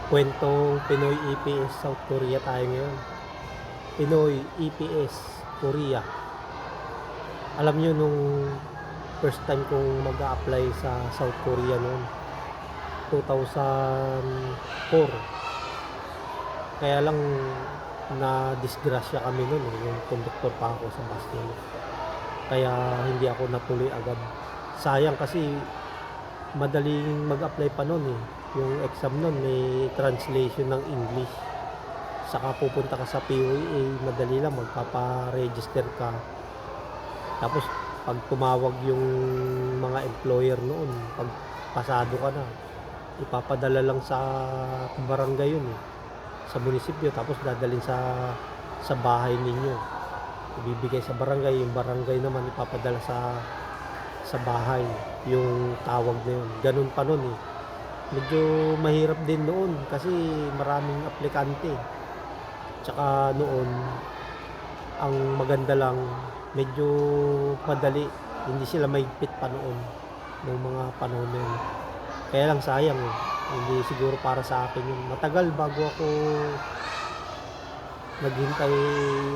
Kwentong Pinoy EPS South Korea tayo ngayon. Pinoy EPS Korea. Alam nyo nung first time kong mag-a-apply sa South Korea noon, 2004. Kaya lang na disgrasya kami noon, yung conductor pa ako sa bus noon. Kaya hindi ako natuloy agad. Sayang kasi madaling mag-apply pa noon eh. Yung exam noon may translation ng English. Saka pupunta ka sa POA, madali lang magpapa-register ka. Tapos pag tumawag yung mga employer noon, pag pasado ka na, ipapadala lang sa barangay yun eh, sa munisipyo, tapos dadalhin sa bahay ninyo. Ibibigay sa barangay, yung barangay naman ipapadala sa bahay yung tawag na yun. Ganun pa noon eh. Medyo mahirap din noon kasi maraming aplikante. Tsaka noon, ang maganda lang, medyo madali. Hindi sila mahigpit pa noon, noong mga panahon na yun. Kaya lang sayang eh. Hindi siguro para sa akin yun. Matagal bago ako naghintay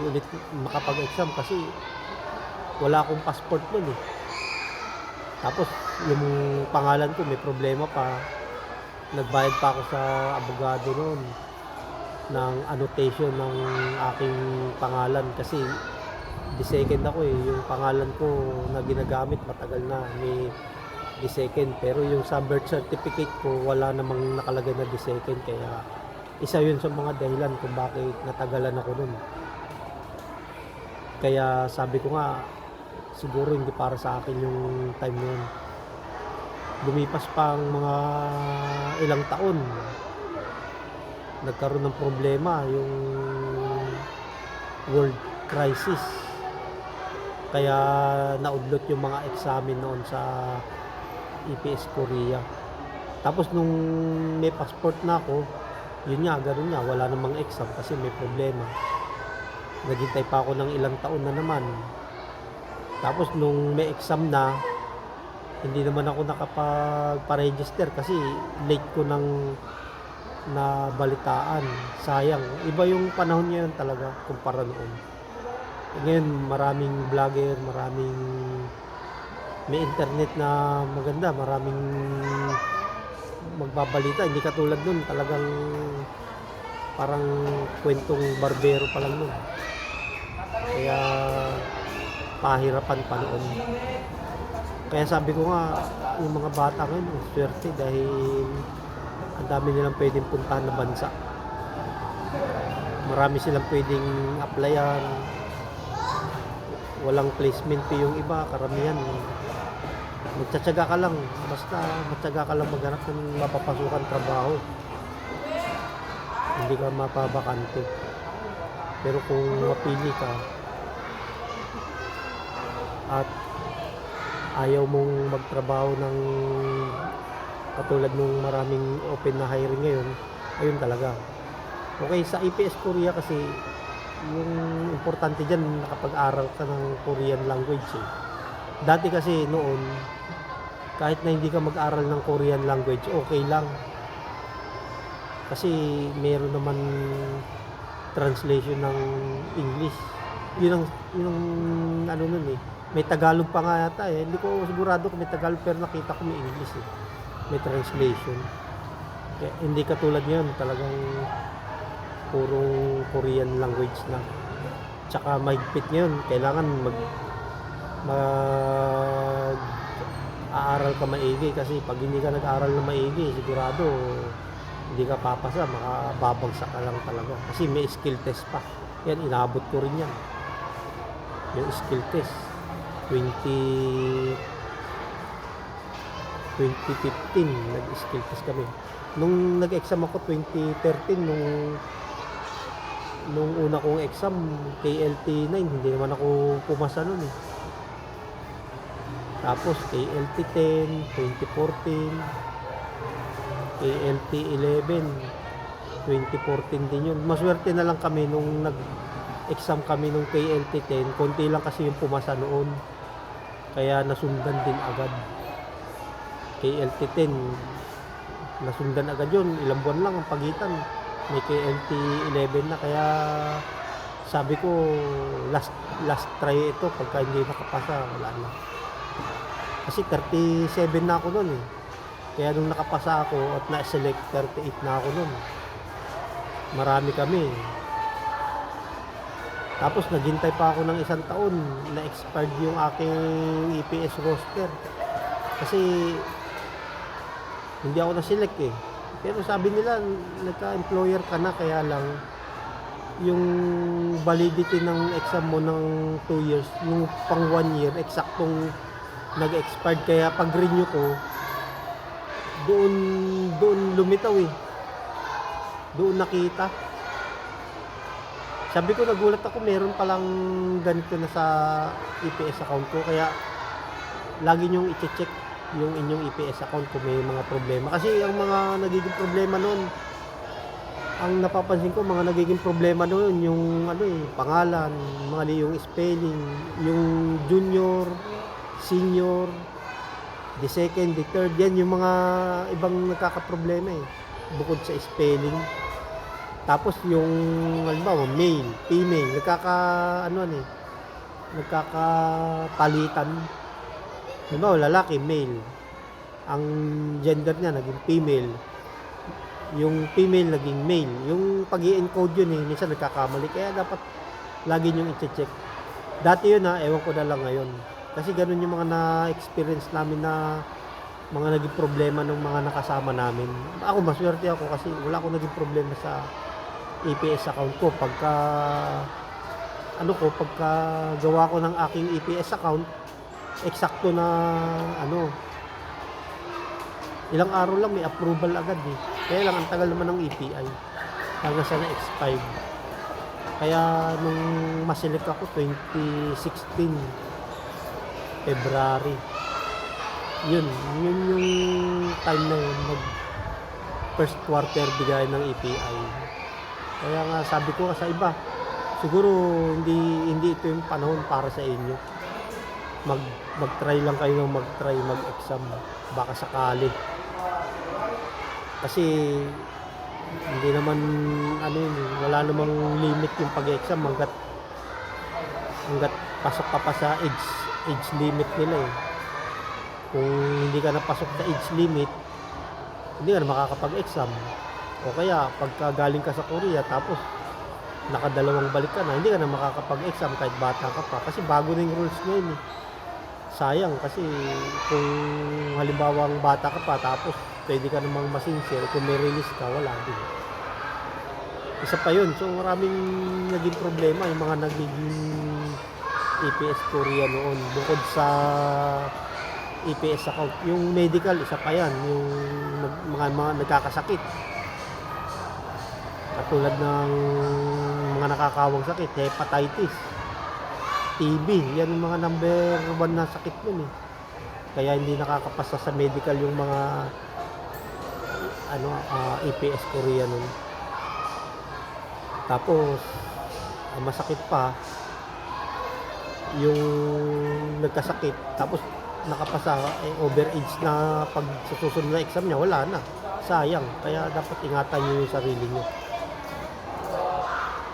ulit makapag-exam kasi wala akong passport noon eh. Tapos yung pangalan ko may problema pa. Nagbayad pa ako sa abogado noon ng annotation ng aking pangalan kasi the second ako eh. Yung pangalan ko na ginagamit matagal na, may the second, pero yung sa birth certificate ko wala namang nakalagay na the second, kaya isa yun sa mga dahilan kung bakit natagalan ako noon. Kaya sabi ko nga siguro hindi para sa akin yung time noon. Lumipas pa ang mga ilang taon, nagkaroon ng problema yung world crisis, kaya naudlot yung mga examen noon sa EPS Korea. Tapos nung may passport na ako, yun nga, gano'n nga, wala namang exam kasi may problema. Naghintay pa ako ng ilang taon na naman. Tapos nung may exam na, hindi naman ako nakapag-register kasi late ko nang nabalitaan. Sayang. Iba yung panahon ngayon talaga kumpara noon. Ngayon maraming vlogger, maraming may internet na maganda, maraming magbabalita. Hindi katulad nun, talagang parang kwentong barbero pa lang nun. Kaya pahirapan pa noon. Kaya sabi ko nga, yung mga bata ngayon, swerte dahil ang dami nilang pwedeng puntahan na bansa. Marami silang pwedeng applyan. Walang placement fee yung iba, karamihan. Magtsatsaga ka lang, basta magtsaga ka lang maghanap ng mapapasukan trabaho. Hindi ka mapabakante. Pero kung mapili ka at ayaw mong magtrabaho ng katulad nung maraming open na hiring ngayon, ayun talaga. Okay, sa EPS Korea kasi yung importante dyan, nakapag-aral ka ng Korean language eh. Dati kasi noon, kahit na hindi ka mag-aral ng Korean language, okay lang. Kasi meron naman translation ng English. Yun ang ano nun eh. May Tagalog pa nga yata eh. Hindi ko sigurado kung may Tagalog, pero nakita ko may English eh. May translation. Kaya, hindi katulad ngayon, talagang purong Korean language na. Tsaka mahigpit ngayon, kailangan aaral ka maigi kasi pag hindi ka nag-aaral na maigi, sigurado hindi ka papasa, makababagsak ka lang talaga. Kasi may skill test pa. Yan, inabot ko rin yan. Yung skill test. 2015 nag-skill test kami. Nung nag-exam ako 2013, nung una kong exam KLT 9, hindi naman ako pumasa nun eh. Tapos KLT 10 2014, KLT 11 2014 din yun. Maswerte na lang kami nung nag-exam kami nung KLT 10, konti lang kasi yung pumasa noon. Kaya nasundan din agad. KLT 10 nasundan agad yun, ilang buwan lang ang pagitan. May KLT 11 na, kaya sabi ko last try ito, pagka hindi nakapasa wala na. Kasi 37 na ako nun eh. Kaya nung nakapasa ako at na-select, 38 na ako nun. Marami kami. Tapos naghintay pa ako ng isang taon na expired yung aking EPS roster. Kasi hindi ako na-select eh. Pero sabi nila, nagka-employer ka na, kaya lang yung validity ng exam mo ng 2 years, yung pang 1 year, eksaktong nag-expired. Kaya pag-renew ko, doon lumitaw eh. Doon nakita. Sabi ko, nagulat ako, meron palang ganito na sa EPS account ko. Kaya lagi nyong i-check yung inyong EPS account kung may mga problema. Kasi ang mga nagiging problema noon, ang napapansin ko, mga nagiging problema noon, yung pangalan, yung spelling, yung junior, senior, the second, the third, yan yung mga ibang nagkakaproblema eh, bukod sa spelling. Tapos yung halimbawa male, female, nagkakapalitan. Halimbawa lalaki, male, ang gender niya naging female, yung female naging male. Yung pag-i-encode yun eh, minsan nagkakamali, kaya dapat lagi niyong i-check. Dati yun ewan ko na lang ngayon. Kasi ganun yung mga na-experience namin na mga naging problema ng mga nakasama namin. Ako, maswerte ako kasi wala akong naging problema sa EPS account ko. Pagka gawa ko ng aking EPS account, eksakto na ilang araw lang may approval agad eh. Kaya lang ang tagal naman ng EPI hanggang sa na-expired. Kaya nung maselect ako 2016 February, yun yung time na yun, first quarter bigay ng EPI. Kaya nga sabi ko sa iba, siguro hindi ito yung panahon para sa inyo. Mag-try lang kayo ng mag-exam, baka sakali. Kasi hindi naman wala namang limit yung pag-exam hanggat pasok ka pa sa age limit nila eh. Kung hindi ka napasok sa age limit, hindi ka na makakapag-exam. O kaya pagka galing ka sa Korea tapos nakadalawang balik ka na, hindi ka na makakapag-exam kahit bata ka pa, kasi bago na yung rules ngayon eh. Sayang, kasi kung halimbawa ang bata ka pa tapos pwede ka namang masincere, kung may release ka, wala din. Isa pa yun. So maraming naging problema yung mga nagiging EPS Korea noon. Bukod sa EPS account, yung medical, isa pa yan, yung mga nagkakasakit, katulad ng mga nakakawang sakit, hepatitis, TB, yan yung mga number 1 na sakit nun eh. Kaya hindi nakakapasa sa medical yung mga EPS Korea nun. Tapos masakit pa yung nagkasakit tapos nakapasa, overage na, pag sa susunod na exam niya wala na, sayang. Kaya dapat ingatan niyo yung sarili niyo,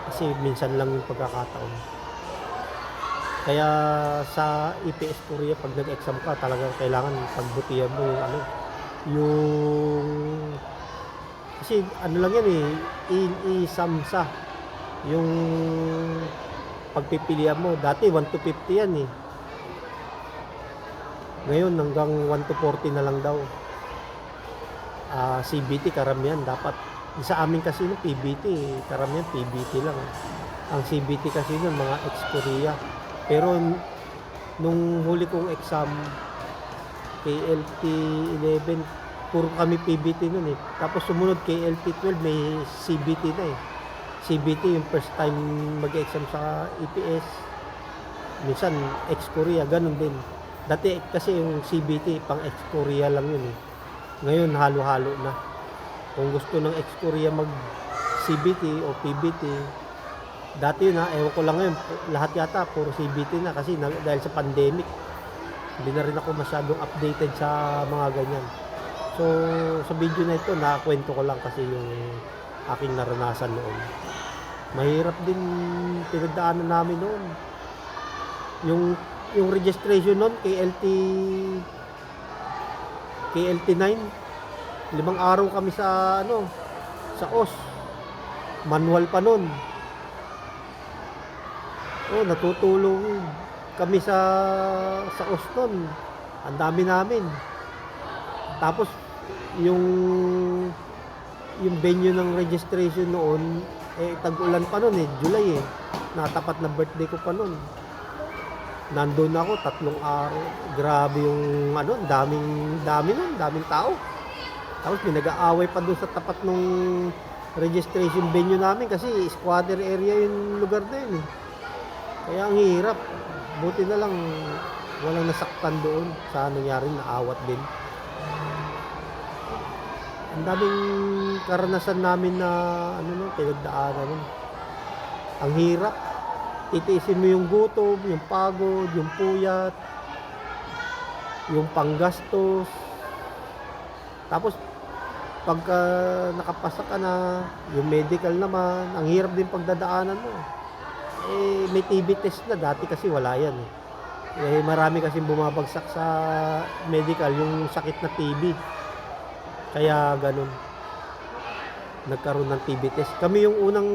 kasi minsan lang yung pagkakataon. Kaya sa EPS Korea, pag nag-exam ka, talagang kailangan pagbutihan mo yung kasi lang yan eh, isamsa yung pagpipilian mo. Dati 1 to 50 yan eh, ngayon hanggang 1 to 40 na lang daw. CBT karamihan dapat. Sa amin kasi no, PBT, karamihan PBT lang. Ang CBT kasi nun mga ex-Korea. Pero nung huli kong exam, KLT 11, puro kami PBT nun eh. Tapos sumunod KLT 12, may CBT na eh. CBT yung first time mag-exam sa EPS. Minsan ex-Korea, ganun din. Dati kasi yung CBT pang ex-Korea lang yun eh. Ngayon halo-halo na. Kung gusto ng ex-Korea mag-CBT o PBT, dati yun ewan ko lang ngayon, lahat yata puro CBT na, kasi dahil sa pandemic, hindi na rin ako masyadong updated sa mga ganyan. So So, sa video na ito, nakakwento ko lang kasi yung aking naranasan noon. Mahirap din pinagdaanan namin noon. Yung registration noon, KLT9, 5 araw kami sa sa OS. Manual pa noon. Oh, natutulong kami sa OS noon. Ang dami namin. Tapos yung venue ng registration noon, tag-ulan pa noon July Natapat na birthday ko pa noon. Nandun ako 3 araw. Grabe yung dami nun, daming tao. Tapos pinag-aaway pa doon sa tapat nung registration venue namin kasi squatter area yung lugar na yun Kaya ang hirap. Buti na lang walang nasaktan doon sa nangyari, naawat din. Ang daming karanasan namin na pinagdaanan nun. Ang hirap. Titiisin mo yung gutom, yung pagod, yung puyat, yung panggastos. Tapos pagka nakapasa ka na, yung medical naman, ang hirap din pagdadaanan mo. May TB test na, dati kasi wala yan marami kasi bumabagsak sa medical yung sakit na TB. Kaya ganun, nagkaroon ng TB test. Kami yung unang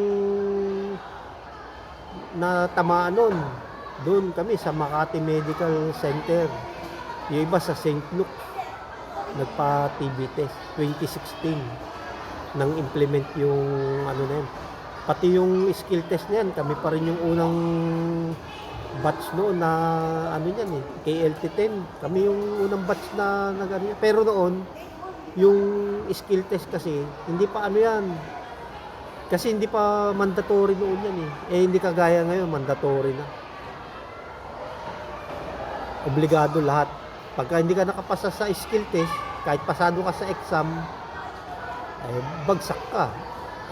natamaan nun. Doon kami sa Makati Medical Center. Yung iba sa St. Luke nagpa-TB test 2016 nang implement yung na yun. Pati yung skill test na yan, kami pa rin yung unang batch noon na KLT10. Kami yung unang batch na pero noon yung skill test kasi hindi pa yan. Kasi hindi pa mandatory noon yan hindi kagaya ngayon, mandatory na. Obligado lahat. Pagka hindi ka nakapasa sa skill test, kahit pasado ka sa exam, bagsak ka.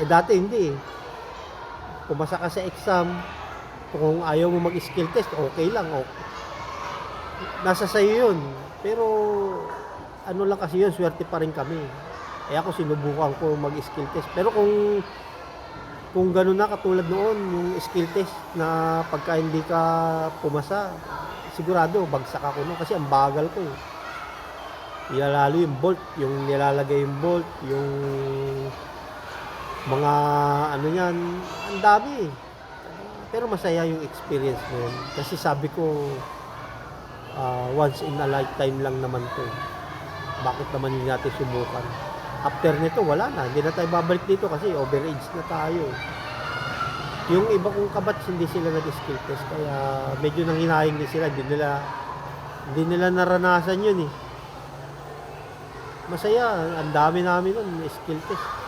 Dati hindi Pumasa ka sa exam, kung ayaw mo mag-skill test, okay lang. Nasa sa'yo yun. Pero, lang kasi yun, swerte pa rin kami. Ako sinubukan ko mag-skill test. Pero kung gano'n na katulad noon, yung skill test na pagka hindi ka pumasa, sigurado bagsak ako noon kasi ang bagal ko Lalo yung bolt, yung nilalagay yung bolt, yung mga yan, ang dami. Pero masaya yung experience mo yun. Kasi sabi ko, once in a lifetime lang naman to. Bakit naman hindi natin subukan? After nito, wala na. Hindi na tayo babalik dito kasi overage na tayo. Yung iba kong kabats, hindi sila nag-skill test. Kaya medyo nanghinayang din sila. Hindi nila naranasan yun Masaya. Ang dami namin nun, skill test.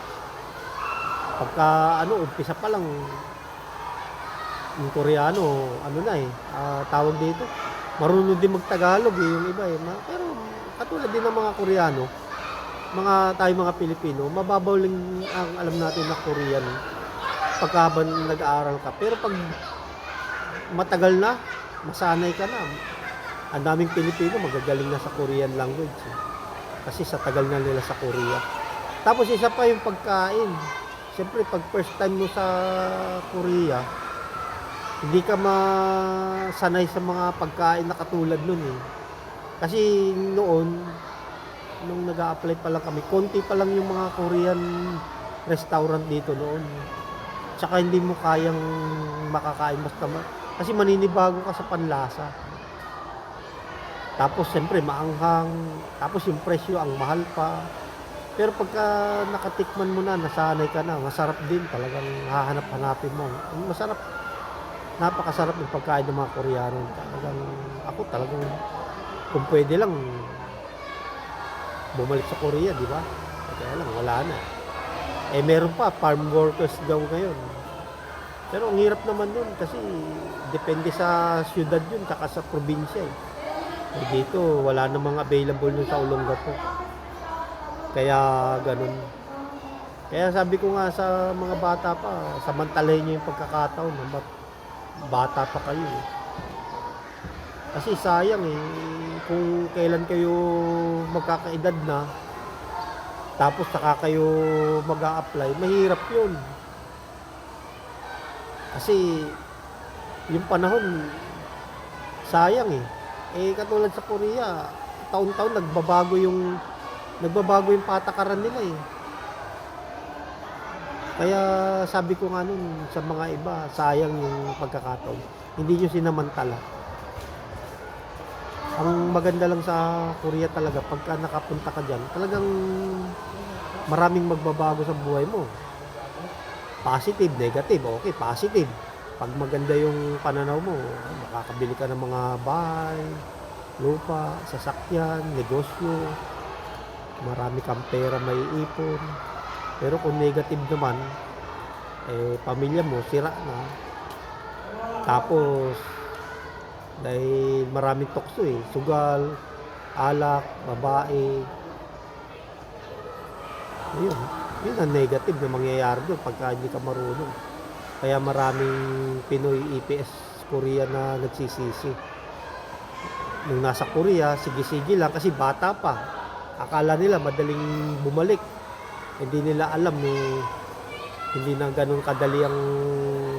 Pagka umpisa pa lang, yung Koreano, tawag dito. Marunong din mag-Tagalog yung iba Pero katulad din ng mga Koreano, tayo mga Pilipino, mababaw lang ang alam natin na Korean pagka nag-aaral ka. Pero pag matagal na, masanay ka na. Ang daming Pilipino magagaling na sa Korean language kasi sa tagal na nila sa Korea. Tapos isa pa yung pagkain. Siyempre pag first time mo sa Korea, hindi ka masanay sa mga pagkain na katulad nun Kasi noon, nung nag-a-apply pa lang kami, konti pa lang yung mga Korean restaurant dito noon. Tsaka hindi mo kayang makakain kasi maninibago ka sa panlasa. Tapos siyempre maanghang, tapos yung presyo ang mahal pa. Pero pagka nakatikman mo na, nasanay ka na, masarap din, talagang hahanap-hanapin mo. Masarap, napakasarap yung pagkain ng mga Koreano. Talagang kung pwede lang bumalik sa Korea, di ba? Kaya lang, wala na. Meron pa, farm workers daw ngayon. Pero ang hirap naman nun kasi depende sa syudad yun, tsaka sa probinsya dito, wala namang available nun sa Olongapo. Kaya ganun. Kaya sabi ko nga sa mga bata pa, samantalahin nyo yung pagkakataon. Bata pa kayo Kasi sayang kung kailan kayo magkakaedad na, tapos saka kayo mag-a-apply, mahirap yun. Kasi yung panahon, sayang eh. Katulad sa Korea, taon-taon nagbabago yung patakaran nila eh. Kaya sabi ko nga nun sa mga iba, sayang yung pagkakataon. Hindi nyo sinamantala. Ang maganda lang sa Korea talaga, pagka nakapunta ka dyan, talagang maraming magbabago sa buhay mo. Positive, negative, okay, positive. Pag maganda yung pananaw mo, makakabili ka ng mga bahay, lupa, sasakyan, negosyo, marami kang pera may ipon. Pero kung negative naman, pamilya mo, sira na. Tapos, dahil maraming tukso sugal, alak, babae. Yun ang negative na mangyayari doon pagka hindi ka marunong. Kaya maraming Pinoy EPS Korea na nagsisisi. Nung nasa Korea, sige-sige lang kasi bata pa. Akala nila madaling bumalik. Hindi nila alam hindi na ganun kadali ang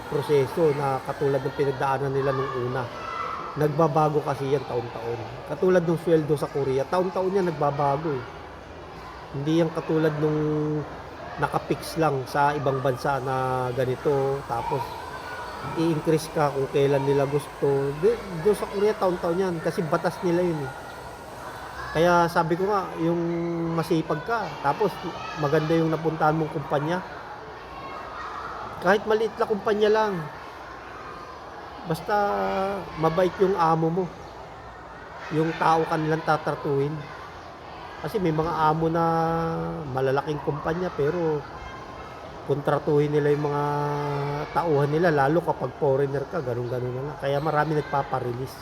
proseso na katulad ng pinagdaanan nila nung una. Nagbabago kasi yan taon-taon. Katulad ng sweldo sa Korea, taon-taon yan nagbabago Hindi yan katulad nung nakapix lang sa ibang bansa na ganito, tapos i-increase ka kung kailan nila gusto. Doon sa Korea, taon-taon yan kasi batas nila yun Kaya sabi ko nga, yung masipag ka, tapos maganda yung napuntahan mong kumpanya. Kahit maliit na kumpanya lang, basta mabait yung amo mo, yung tao kanilang tatratuhin. Kasi may mga amo na malalaking kumpanya pero kontratuhin nila yung mga tauhan nila, lalo kapag foreigner ka, ganun-ganun na lang. Kaya marami nagpaparelease.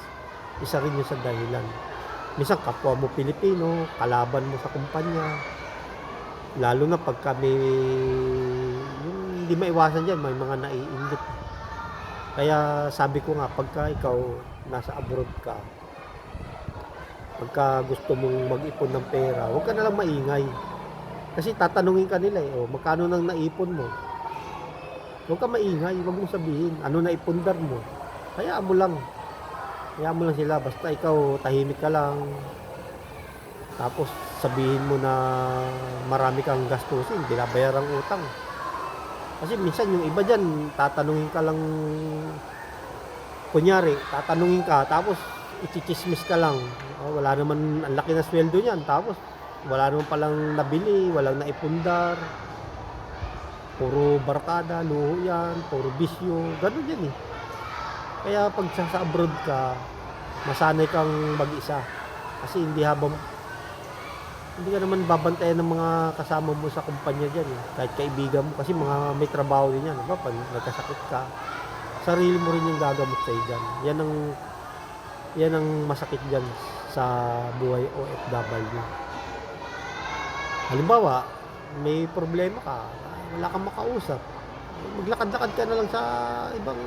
Isa rin yun sa dahilan. Minsan kapwa mo Pilipino, kalaban mo sa kumpanya. Lalo na pagka may hindi maiwasan dyan, may mga naiinggit. Kaya sabi ko nga, pagka ikaw nasa abroad ka, pagka gusto mong mag-ipon ng pera, huwag ka na lang maingay. Kasi tatanungin ka nila magkano nang naipon mo? Huwag ka maingay, huwag mong sabihin, ano naipundar mo? Hayaan mo lang sila, basta ikaw tahimik ka lang. Tapos sabihin mo na marami kang gastusin, binabayarang utang. Kasi minsan yung iba dyan, tatanungin ka lang, kunyari, tatanungin ka, tapos ichichismis ka lang. Wala naman, ang laki na sweldo niyan, tapos wala naman palang nabili, walang naipundar. Puro barkada, luho yan, puro bisyo, ganun yan Kaya pag sa abroad ka, masanay kang mag-isa. Kasi hindi ka naman babantayan ng mga kasama mo sa kumpanya dyan kahit kaibigan mo, kasi mga may trabaho din yan. Diba? Pag nagkasakit ka, sarili mo rin yung gagamot sa'yo dyan. Yan ang masakit dyan sa buhay OFW. Halimbawa, may problema ka, wala kang makausap, maglakad-lakad ka na lang sa ibang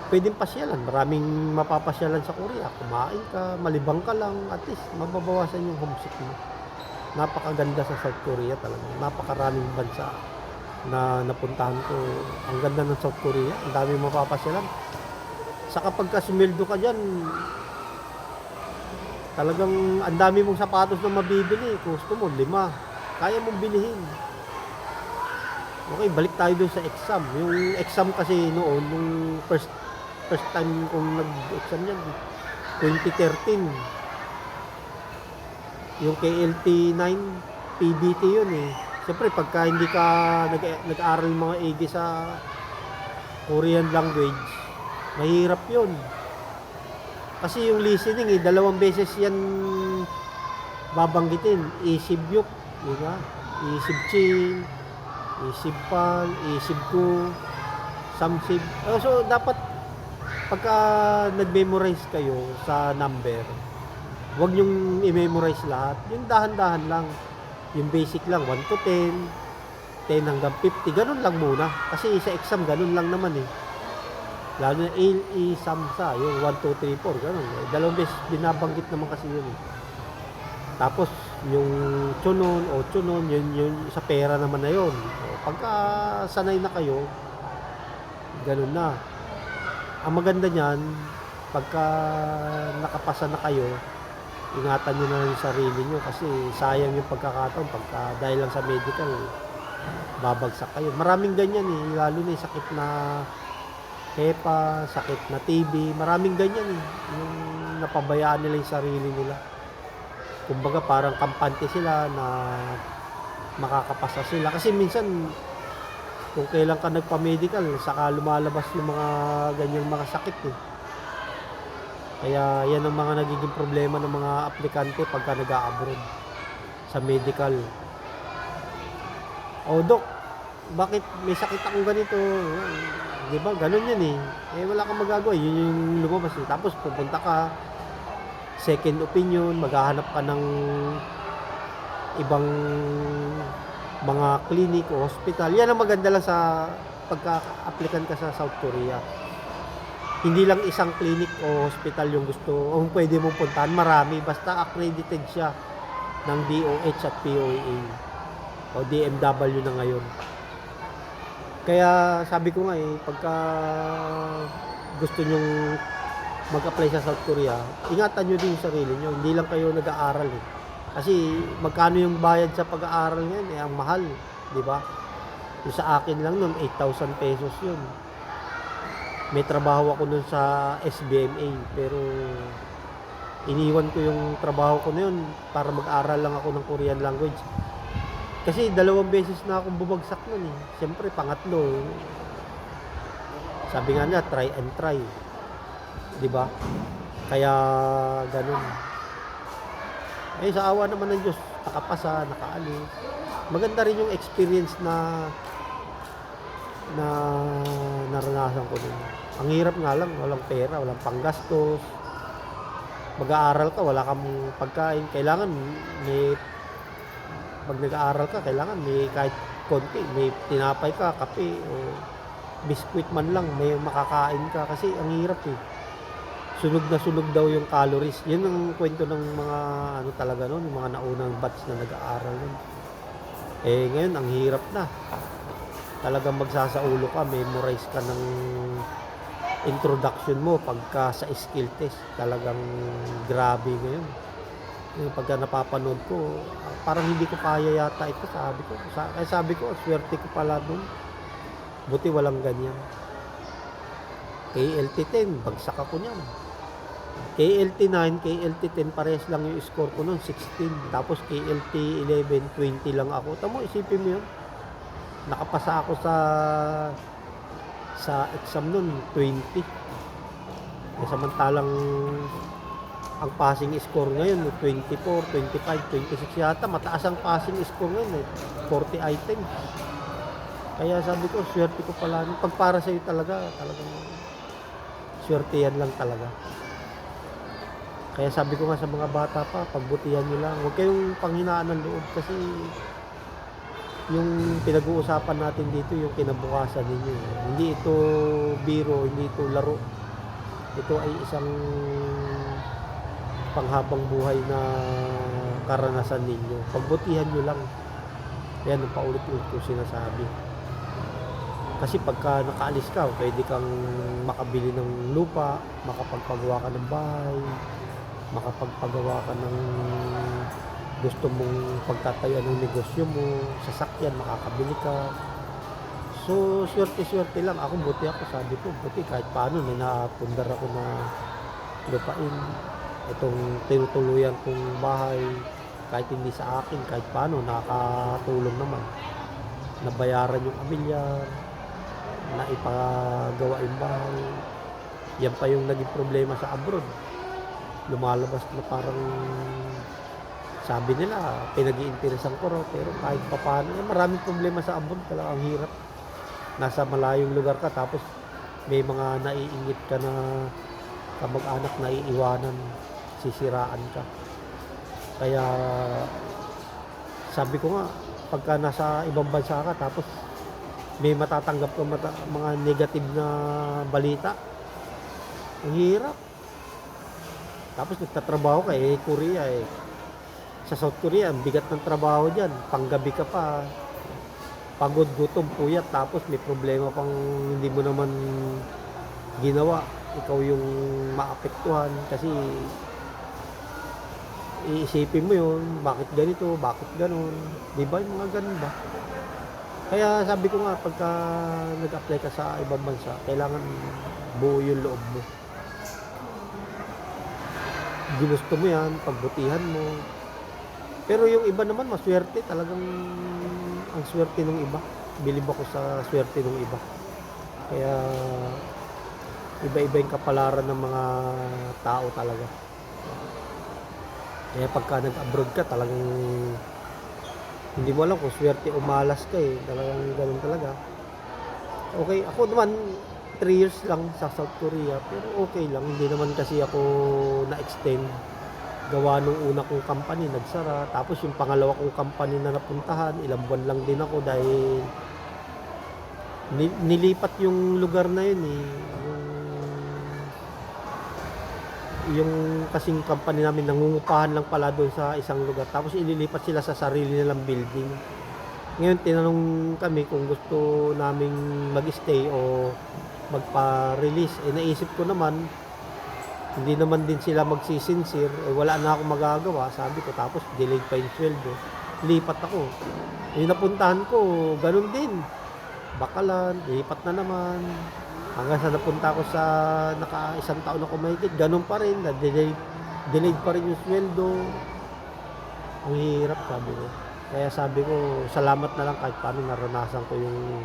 pwedeng pasyalan. Maraming mapapasyalan sa Korea. Kumain ka, malibang ka lang, at least mababawasan yung homesick mo. Napakaganda sa South Korea talaga. Napakaraming bansa na napuntahan ko. Ang ganda ng South Korea, ang dami mapapasyalan. Saka pagka sumildo ka dyan, talagang ang dami mong sapatos na mabibili. Gusto mo, 5. Kaya mong bilihin. Okay, balik tayo dun sa exam. Yung exam kasi noon, nung first time kong nag-exam yan, 2013. Yung KLT 9, PBT yun Siyempre, pagka hindi ka nag-aaral mga AG sa Korean language, mahirap yun. Kasi yung listening 2 beses yan babanggitin. Isibyuk, diba? Isibchin, isibpal, isibku, samsib. So, dapat pagka nag-memorize kayo sa number, huwag nyong i-memorize lahat. Yung dahan-dahan lang. Yung basic lang, 1 to 10, 10 hanggang 50, ganun lang muna. Kasi sa exam, ganun lang naman Lalo na ALE, SAMSA, yung 1, 2, 3, 4, ganun 2 beses binabanggit naman kasi yun Tapos, yung tsunon o tsunon, yun sa pera naman na yun. O, pagka sanay na kayo, ganun na. Ang maganda niyan, pagka nakapasa na kayo, ingatan nyo na yung sarili nyo kasi sayang yung pagkakataon pagka dahil lang sa medical, babagsak kayo. Maraming ganyan lalo na yung sakit na hepa, sakit na TB, maraming ganyan yung napabayaan nila yung sarili nila. Kumbaga parang kampante sila na makakapasa sila. Kasi minsan, kung kailan ka nagpa-medical, saka lumalabas yung mga ganyang mga sakit Kaya yan ang mga nagiging problema ng mga aplikante pagka nag-a-abroad sa medical. O Dok, bakit may sakit akong ganito? Di ba? Ganun yan wala kang magagawa. Yun yung lumabas Tapos pupunta ka, second opinion, maghahanap ka ng ibang mga clinic o hospital. Yan ang maganda lang sa pagka-applikan ka sa South Korea. Hindi lang isang clinic o hospital yung gusto o pwede mong puntahan. Marami. Basta accredited siya ng DOH at POA o DMW na ngayon. Kaya sabi ko nga pagka gusto nyong mag-apply sa South Korea, ingatan nyo din yung sarili nyo. Hindi lang kayo nag-aaral Kasi magkano yung bayad sa pag-aaral ngayon ang mahal, di ba? Yung sa akin lang nun, 8,000 pesos yun. May trabaho ako nun sa SBMA, pero iniwan ko yung trabaho ko na yun para mag-aral lang ako ng Korean language. Kasi 2 beses na akong bumagsak nun Siyempre, pangatlo. Sabi nga nila, try and try. Di ba? Kaya ganun. Sa awa naman ng Diyos, nakapasa, nakaalis. Maganda rin yung experience na naranasan ko din. Ang hirap nga lang, walang pera, walang panggastos. Mag-aaral ka, wala kang pagkain. Kailangan pag nag-aaral ka, kailangan may kahit konti, may tinapay ka, kape, o biskwit man lang, may makakain ka. Kasi ang hirap Sunog na sunog daw yung calories. Yun ang kwento ng mga talaga noon, yung mga naunang batch na nag-aaral nun. Ngayon, ang hirap na. Talagang magsasaulo ka, memorize ka ng introduction mo pagka sa skill test. Talagang grabe ngayon. Pagka napapanood ko, parang hindi ko kaya yata ito, sabi ko. Kaya sabi ko, swerte ko pala dun. Buti walang ganyan. KLT10, bagsak ako niyan. KLT9, KLT10, parehas lang yung score ko nun, 16. Tapos KLT11, 20 lang ako. Tamo, isipin mo yun. Nakapasa ako sa exam nun, 20. Samantalang ang passing score ngayon, 24, 25, 26 yata. Mataas ang passing score ngayon, 40 items. Kaya sabi ko, swerte ko pala. Pag para sa'yo talagang swerte yan lang talaga. Kaya sabi ko nga sa mga bata pa, pagbutihan nyo lang. Huwag kayong panghinaan ng loob kasi yung pinag-uusapan natin dito, yung kinabukasan ninyo. Hindi ito biro, hindi ito laro. Ito ay isang panghabang buhay na karanasan ninyo. Pagbutihan nyo lang. Yan ang paulit-ulit ko sinasabi. Kasi pagka nakaalis ka, pwede kang makabili ng lupa, makapagpagawa ka ng bahay, makapagpagawa ka ng gusto mong pagtatayuan ng negosyo mo, sasakyan, makakabili ka. So, swerte-swerte lang. Ako, buti ako, sabi ko, buti kahit paano, may napundar ako na lupain. Itong tinutuluyan kong bahay, kahit hindi sa akin, kahit paano, nakakatulong naman. Nabayaran yung amilyar, naipagawa yung bahay. Yan pa yung naging problema sa abroad. Lumalabas na parang sabi nila pinag-iinteresan ko raw, pero kahit pa paano maraming problema sa abroad. Talagang ang hirap. Nasa malayong lugar ka tapos may mga naiingit ka na kamag-anak na iiwanan, sisiraan ka. Kaya sabi ko nga, pagka nasa ibang bansa ka tapos may matatanggap ka mga negative na balita, ang hirap. Tapos nagtatrabaho ka Korea Sa South Korea, ang bigat ng trabaho diyan, panggabi ka pa, pagod, gutom, puyat, tapos may problema pang hindi mo naman ginawa. Ikaw yung maapektuhan kasi iisipin mo yun, bakit ganito, bakit ganon, di ba yung mga ganun ba? Kaya sabi ko nga, pagka nag-apply ka sa ibang bansa, kailangan buo yung loob mo. Ginusto mo yan, pagbutihan mo. Pero yung iba naman, maswerte, talagang ang swerte ng iba. Bilib ako sa swerte ng iba. Kaya iba-iba yung kapalaran ng mga tao talaga. Kaya pagka nag-abroad ka, talagang hindi mo alam kung swerte o malas ka eh. Talagang ganun talaga. Okay, ako naman 3 years lang sa South Korea, pero okay lang. Hindi naman kasi ako na-extend. Gawa nung una kong company, nagsara. Tapos yung pangalawa kong company na napuntahan, ilang buwan lang din ako dahil nilipat yung lugar na yun eh. Yung kasing company namin nangungupahan lang pala doon sa isang lugar, tapos ililipat sila sa sarili nilang building. Ngayon tinanong kami kung gusto naming mag-stay o magpa-release. Naisip ko naman, hindi naman din sila magsisinsir, wala na akong magagawa, sabi ko, tapos delayed pa yung sweldo, lipat ako. Yung napuntahan ko, ganun din, bakalan, lipat na naman. Hanggang sa napunta ko sa isang taon ako mahigit, ganun pa rin, delayed pa rin yung sweldo. Ang hirap, sabi ko. Kaya sabi ko, salamat na lang kahit paano naranasan ko yung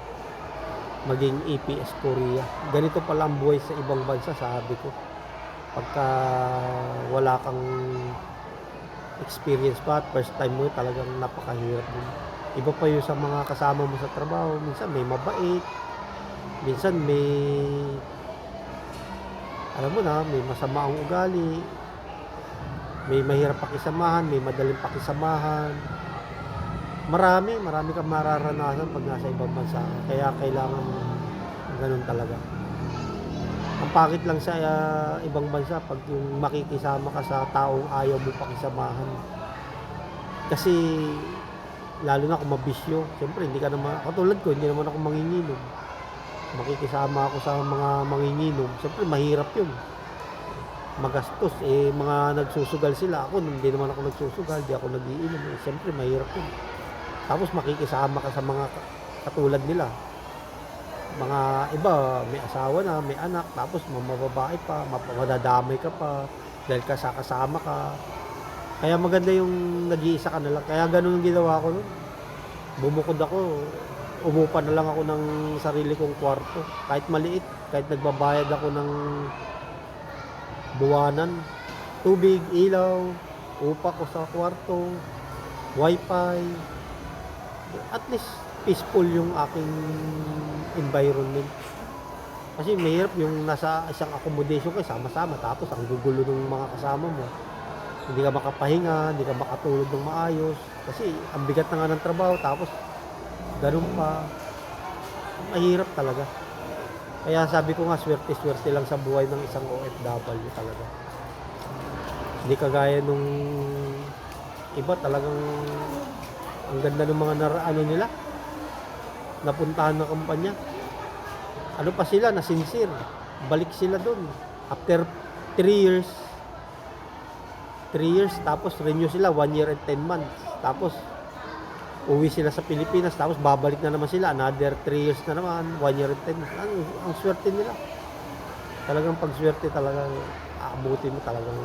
maging EPS Korea. Ganito pala ang buhay sa ibang bansa, sabi ko. Pagka wala kang experience pa at first time mo, talagang napakahirap din. Iba pa yung sa mga kasama mo sa trabaho, minsan may mabait, minsan may, alam mo na, may masama ang ugali, may mahirap pakisamahan, may madaling pakisamahan. Marami kang mararanasan pag nasa ibang bansa. Kaya kailangan ganun talaga. Ang pangit lang sa ibang bansa pag yung makikisama ka sa taong ayaw mo pakisamahan. Kasi lalo na kung mabisyo, siyempre hindi ka naman, katulad ko, hindi naman ako manginginom. Makikisama ako sa mga manginginom, siyempre mahirap yun, magastos, mga nagsusugal sila, ako hindi naman ako nagsusugal, di ako nagiinom, siyempre mahirap yun. Tapos makikisama ka sa mga katulad nila, mga iba may asawa na, may anak, tapos mamababae pa, madadamay ka pa dahil kasama ka. Kaya maganda yung nag-iisa ka na lang. Kaya ganun ang ginawa ko nun. Bumukod ako, umupa na lang ako ng sarili kong kwarto, kahit maliit, kahit nagbabayad ako ng buwanan, tubig, ilaw, upa ko sa kwarto, wifi. At least peaceful yung aking environment. Kasi mahirap yung nasa isang accommodation kayo, sama-sama, tapos ang gugulo ng mga kasama mo. Hindi ka makapahinga, hindi ka makatulog ng maayos. Kasi ang bigat na nga ng trabaho, tapos ganun pa. Mahirap talaga. Kaya sabi ko nga, swerte-swerte lang sa buhay ng isang OFW talaga. Hindi kagaya nung iba, talagang ang ganda ng mga nila, napuntahan ng kumpanya. Ano pa sila, nasinsir. Balik sila doon. After 3 years, tapos renew sila 1 year and 10 months. Tapos uwi sila sa Pilipinas, tapos babalik na naman sila another 3 years na naman, 1 year and 10 months. Ang swerte nila. Talagang pagswerte talagang aabutin mo, talagang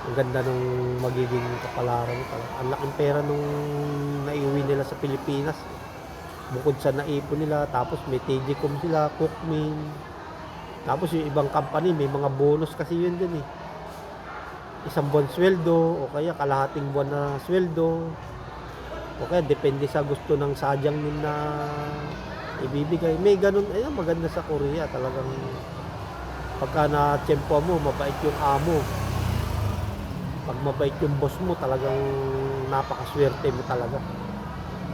ang ganda ng magiging kapalaran mo talaga. Ang laking pera nung naiuwi nila sa Pilipinas. Bukod sa naipon nila, tapos may TGCom sila, Cookmin. Tapos yung ibang company, may mga bonus kasi yun din eh. Isang buwan sweldo, o kaya kalahating buwan na sweldo, o kaya depende sa gusto ng sadyang nin na ibibigay. May ganun, ayun, maganda sa Korea talagang pagka na-tsempo mo, mabait yung amo. Pag mabait yung boss mo, talagang napakaswerte mo talaga.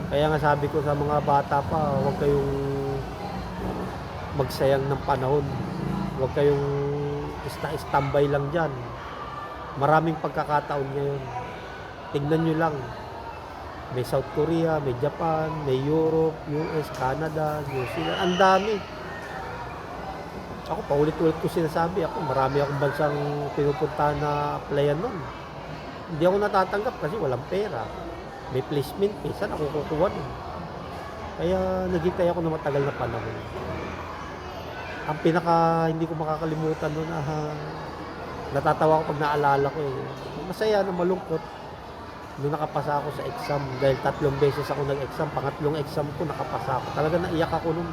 Kaya nga sabi ko sa mga bata pa, huwag kayong magsayang ng panahon. Huwag kayong standby lang dyan. Maraming pagkakataon ngayon. Tignan nyo lang. May South Korea, may Japan, may Europe, US, Canada, New Zealand. Ang dami. Ako, paulit-ulit ko sinasabi. Ako, marami akong bansang pinupuntahan na applyan nun. Hindi ako natatanggap kasi walang pera. May placement fee. Saan ako kukuha nun? Kaya naghintay ako na matagal na panahon. Ang pinaka hindi ko makakalimutan nun, natatawa ko pag naalala ko eh. Masaya na malungkot. Nung nakapasa ako sa exam, dahil 3 beses ako nag-exam, pangatlong exam ko nakapasa ako. Talaga naiyak ako nun.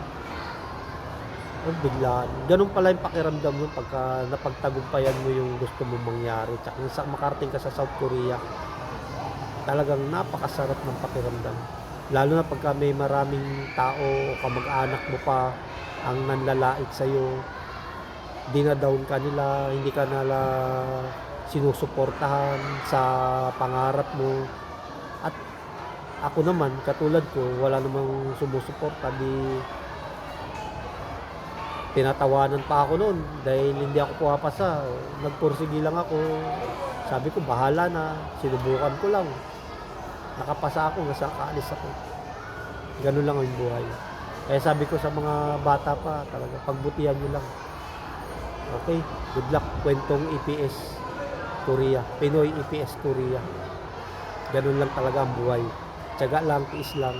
Biglaan. Ganun pala yung pakiramdam nun pagka napagtagumpayan mo yung gusto mong mangyari. Tsaka sa makarating ka sa South Korea, talagang napakasarap ng pakiramdam. Lalo na pagka may maraming tao o kamag-anak mo pa ang nanlalait sa'yo, dinadown ka nila, hindi ka nila sinusuportahan sa pangarap mo. At ako naman, katulad ko, wala namang sumusuporta, tinatawanan pa ako noon dahil hindi ako pumapasa. Nagpursigi lang ako. Sabi ko, bahala na. Sinubukan ko lang. Nakapasa ako, nasa kaalis ako. Ganun lang ang buhay. Kaya sabi ko sa mga bata pa, talaga, pagbutihan nyo lang. Okay, good luck. Kwentong EPS Korea. Pinoy EPS Korea. Ganun lang talaga ang buhay. Tiyaga lang, tiis lang.